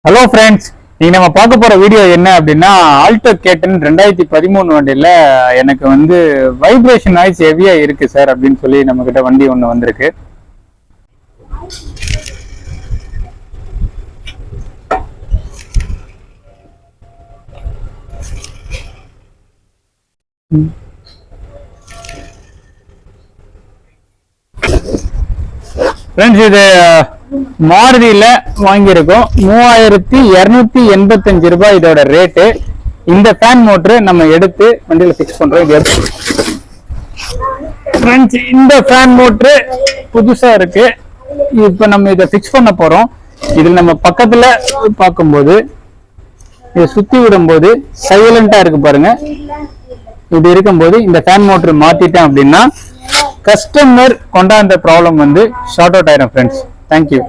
Hello friends, நீங்க நம்ம பார்க்க போற வீடியோ என்ன அப்படின்னா ஆல்டோ கேட்டன் 2013 வண்டியில எனக்கு வந்து வைப்ரேஷன் நாய்ஸ் ஹெவியா இருக்கு சார் அப்படின்னு சொல்லி நம்ம கிட்ட வண்டி ஒன்று வந்திருக்கு. ஃப்ரெண்ட்ஸ், இது மாருதியில வாங்கியிருக்கோம். 3285 ரூபாய் இதோட ரேட்டு. இந்த ஃபேன் மோட்டரு நம்ம எடுத்து வண்டியில பிக்ஸ் பண்றோம். இது ஃப்ரெண்ட்ஸ், இந்த ஃபேன் மோட்டரு புதுசா இருக்கு. இப்ப நம்ம இதை பிக்ஸ் பண்ண போறோம். இதுல நம்ம பக்கத்துல பார்க்கும்போது இதை சுத்தி விடும்போது சைலண்டா இருக்கு பாருங்க. இப்படி இருக்கும்போது இந்த ஃபேன் மோட்டர் மாத்திட்டேன் அப்படின்னா கஸ்டமர் கொண்டாந்த ப்ராப்ளம் வந்து ஷார்ட் அவுட் ஆயிரும். Friends, thank you.